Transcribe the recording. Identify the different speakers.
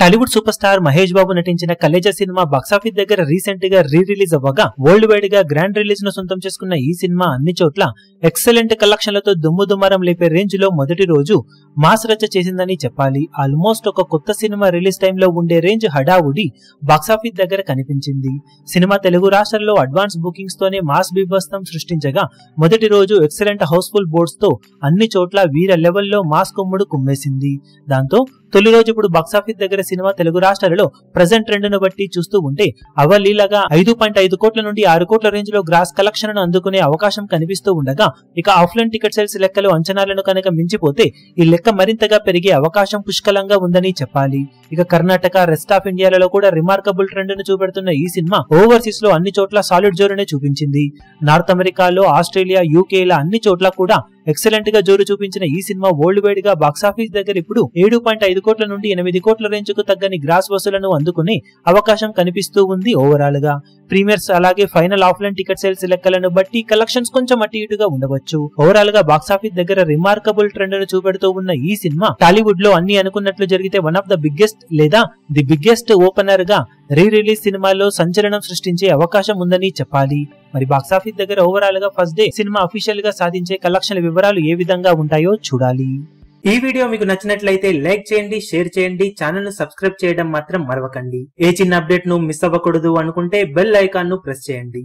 Speaker 1: Tollywood super star Mahesh Babu నటించిన Khaleja cinema box office దగ్గర recent గా రిలీజ్ అవ్వగా వరల్డ్ వైడ్ గా గ్రాండ్ రిలీజ్ ను సొంతం చేసుకున్న ఈ సినిమా అన్ని చోట్ల ఎక్సలెంట్ కలెక్షన్లతో దుమ్ముదుమారం లేపే రేంజ్ లో మొదటి రోజు మాస్ రచ్చ చేసిందని చెప్పాలి. ఆల్మోస్ట్ ఒక కొత్త సినిమా రిలీజ్ టైంలో ఉండే రేంజ్ హడావుడి బాక్సాఫీస్ దగ్గర కనిపించింది. సినిమా తెలుగు రాష్ట్రాల్లో అడ్వాన్స్ బుకింగ్స్ తోనే మాస్ బీభత్సం సృష్టించగా మొదటి రోజు ఎక్సలెంట్ హౌస్ఫుల్ బోర్డ్స్ తో అన్ని చోట్ల వీర లెవెల్లో మాస్ కుమ్ముడు కుమ్మేసింది. దాంతో తొలి రోజు ఇప్పుడు బాక్సాఫీస్ దగ్గర సినిమా తెలుగు రాష్ట్రాలలో ప్రెజెంట్ ట్రెండ్ ను బట్టి చూస్తూ ఉంటే అవలీలగా 5.5 కోట్ల నుండి 6 కోట్ల రేంజ్ లో గ్రాస్ కలెక్షన్ ను అందుకునే అవకాశం కనిపిస్తూ ఉండగా ఇక ఆఫ్లైన్ టికెట్ సేల్స్ లెక్కలు అంచనాలను కనుక మించిపోతే ఈ లెక్క మరింతగా పెరిగే అవకాశం పుష్కలంగా ఉందని చెప్పాలి. ఇక కర్ణాటక, రెస్ట్ ఆఫ్ ఇండియాలలో కూడా రిమార్కబుల్ ట్రెండ్ ను చూపెడుతున్న ఈ సినిమా ఓవర్సీస్ లో అన్ని చోట్ల సాలిడ్ జోరునే చూపించింది. నార్త్ అమెరికాలో, ఆస్ట్రేలియా, యూకే ఇలా అన్ని చోట్ల కూడా ఎక్సలెంట్ గా జోరు చూపించిన ఈ సినిమా వరల్డ్ వైడ్ గా బాక్సాఫీస్ దగ్గర ఇప్పుడు 7.5 కోట్ల నుండి 8 కోట్ల రేంజ్ కు తగ్గని గ్రాస్ వసూలను అందుకునే అవకాశం కనిపిస్తూ ఉంది. ఓవరాల్ గా ప్రీమియర్స్ అలాగే ఫైనల్ ఆఫ్లైన్ టికెట్ సేల్స్ లెక్కలను బట్టి కలెక్షన్స్ కొంచెం అటు ఇటుగా ఉండవచ్చు. ఓవరాల్ గా బాక్సాఫీస్ దగ్గర రిమార్కబుల్ ట్రెండ్ ను చూపెడుతూ ఉన్న ఈ సినిమా టాలీవుడ్ లో అన్ని అనుకున్నట్లు జరిగితే వన్ ఆఫ్ ద బిగ్గెస్ట్ లేదా ది బిగ్గెస్ట్ ఓపెనర్ గా రిలీజ్ సినిమాలో సంచలనం సృష్టించే అవకాశం ఉందని చెప్పాలి. మరి బాక్సాఫీస్ దగ్గర ఓవరాల్ గా ఫస్ట్ డే సినిమా అఫీషియల్ గా సాధించే కలెక్షన్ వివరాలు ఏ విధంగా ఉంటాయో చూడాలి. ఈ వీడియో మీకు నచ్చినట్లయితే లైక్ చేయండి, షేర్ చేయండి, ఛానల్ ను సబ్స్క్రైబ్ చేయడం మాత్రం మరవకండి. ఏ చిన్న అప్డేట్ ను మిస్ అవ్వకూడదు అనుకుంటే బెల్ ఐకాన్ ను ప్రెస్ చేయండి.